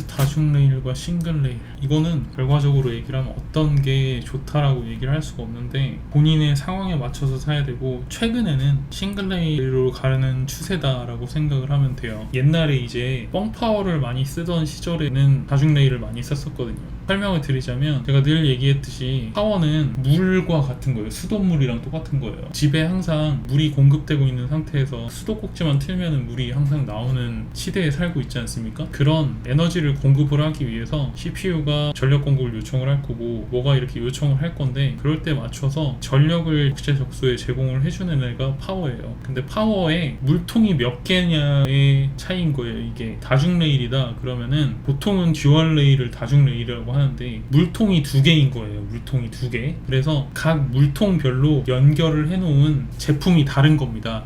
다중 레일과 싱글 레일, 이거는 결과적으로 얘기를 하면 어떤 게 좋다라고 얘기를 할 수가 없는데 본인의 상황에 맞춰서 사야 되고, 최근에는 싱글 레일로 가는 추세다라고 생각을 하면 돼요. 옛날에 이제 뻥파워를 많이 쓰던 시절에는 다중 레일을 많이 썼었거든요. 설명을 드리자면 제가 늘 얘기했듯이 파워는 물과 같은 거예요. 수돗물이랑 똑같은 거예요. 집에 항상 물이 공급되고 있는 상태에서 수도꼭지만 틀면은 물이 항상 나오는 시대에 살고 있지 않습니까? 그런 에너지를 공급을 하기 위해서 CPU가 전력 공급을 요청을 할 거고 뭐가 이렇게 요청을 할 건데, 그럴 때 맞춰서 전력을 적재적소에 제공을 해주는 애가 파워예요. 근데 파워에 물통이 몇 개냐의 차이인 거예요. 이게 다중 레일이다 그러면은 보통은 듀얼 레일을 다중 레일이라고 하는데 물통이 2개인 거예요. 물통이 2개. 그래서 각 물통별로 연결을 해놓은 제품이 다른 겁니다.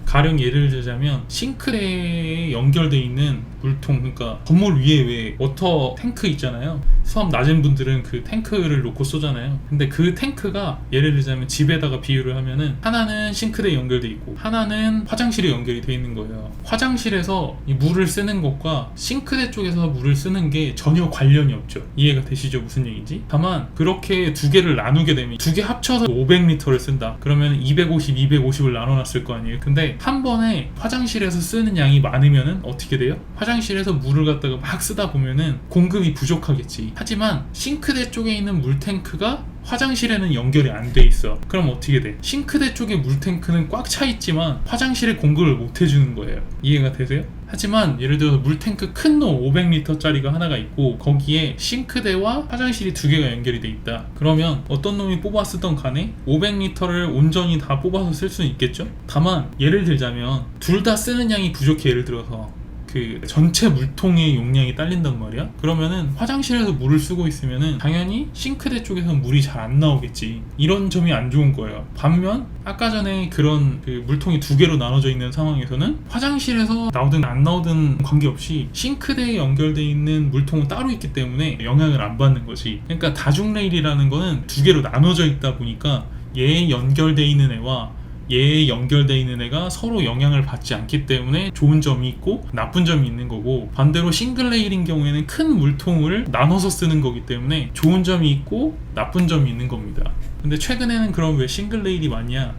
가령 예를 들자면 싱크대에 연결되어 있는 물통, 그러니까 건물 위에 왜 워터 탱크 있잖아요. 수압 낮은 분들은 그 탱크를 놓고 쏘잖아요. 근데 그 탱크가 예를 들자면 집에다가 비유를 하면은 하나는 싱크대에 연결돼 있고 하나는 화장실에 연결이 돼 있는 거예요. 화장실에서 이 물을 쓰는 것과 싱크대 쪽에서 물을 쓰는 게 전혀 관련이 없죠. 이해가 되시죠? 무슨 얘기인지? 다만 그렇게 2개를 나누게 되면 2개 합쳐서 500리터를 쓴다 그러면 250, 250을 나눠놨을 거 아니에요. 근데 한 번에 화장실에서 쓰는 양이 많으면은 어떻게 돼요? 화장실에서 물을 갖다가 막 쓰다 보면은 공급이 부족하겠지. 하지만 싱크대 쪽에 있는 물탱크가 화장실에는 연결이 안 돼 있어. 그럼 어떻게 돼? 싱크대 쪽의 물탱크는 꽉 차 있지만 화장실에 공급을 못 해주는 거예요. 이해가 되세요? 하지만 예를 들어서 물탱크 큰 놈 500리터 짜리가 하나가 있고 거기에 싱크대와 화장실이 2개가 연결이 돼 있다. 그러면 어떤 놈이 뽑아 쓰던 간에 500리터를 온전히 다 뽑아서 쓸 수는 있겠죠? 다만 예를 들자면 둘 다 쓰는 양이 부족해. 예를 들어서 그 전체 물통의 용량이 딸린단 말이야. 그러면은 화장실에서 물을 쓰고 있으면은 당연히 싱크대 쪽에서 물이 잘 안 나오겠지. 이런 점이 안 좋은 거예요. 반면 아까 전에 그런 그 물통이 2개로 나눠져 있는 상황에서는 화장실에서 나오든 안 나오든 관계없이 싱크대에 연결되어 있는 물통은 따로 있기 때문에 영향을 안 받는 거지. 그러니까 다중 레일이라는 거는 2개로 나눠져 있다 보니까 얘에 연결되어 있는 애와 얘에 연결되어 있는 애가 서로 영향을 받지 않기 때문에 좋은 점이 있고 나쁜 점이 있는 거고, 반대로 싱글 레일인 경우에는 큰 물통을 나눠서 쓰는 거기 때문에 좋은 점이 있고 나쁜 점이 있는 겁니다. 근데 최근에는 그럼 왜 싱글 레일이 많냐?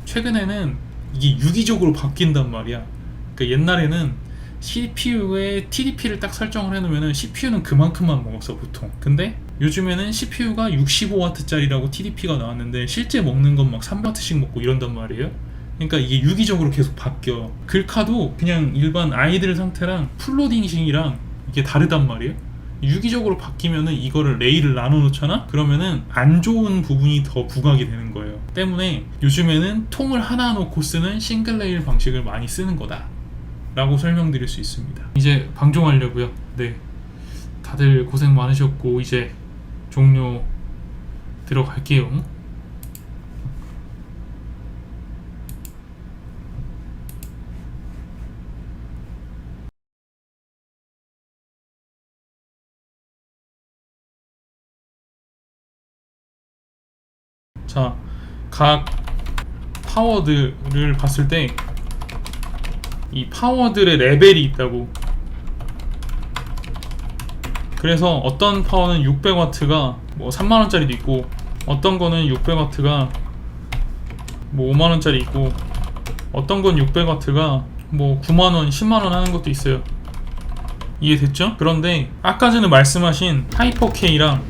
최근에는 이게 유기적으로 바뀐단 말이야. 그러니까 옛날에는 CPU에 TDP를 딱 설정을 해놓으면 CPU는 그만큼만 먹었어 보통. 근데 요즘에는 CPU가 65W짜리라고 TDP가 나왔는데 실제 먹는 건 막 3W씩 먹고 이런단 말이에요. 그러니까 이게 유기적으로 계속 바뀌어. 글카도 그냥 일반 아이들 상태랑 풀로딩식이랑 이게 다르단 말이에요. 유기적으로 바뀌면은 이거를 레일을 나눠 놓잖아? 그러면은 안 좋은 부분이 더 부각이 되는 거예요. 때문에 요즘에는 통을 하나 놓고 쓰는 싱글 레일 방식을 많이 쓰는 거다 라고 설명드릴 수 있습니다. 이제 방종하려고요. 네, 다들 고생 많으셨고 이제 종료 들어갈게요. 자, 각 파워들을 봤을 때 이 파워들의 레벨이 있다고. 그래서 어떤 파워는 600W가 뭐 3만원짜리도 있고, 어떤 거는 600W가 뭐 5만원짜리 있고, 어떤 건 600W가 뭐 9만원, 10만원 하는 것도 있어요. 이해됐죠? 그런데 아까 전에 말씀하신 하이퍼K랑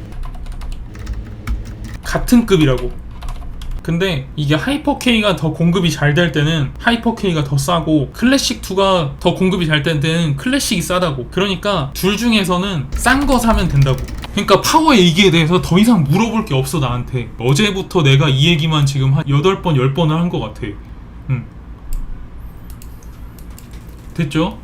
같은 급이라고. 근데 이게 하이퍼K가 더 공급이 잘 될 때는 하이퍼K가 더 싸고, 클래식2가 더 공급이 잘 될 때는 클래식이 싸다고. 그러니까 둘 중에서는 싼 거 사면 된다고. 그러니까 파워 얘기에 대해서 더 이상 물어볼 게 없어 나한테. 어제부터 내가 이 얘기만 지금 한 8번 10번을 한 것 같아. 됐죠?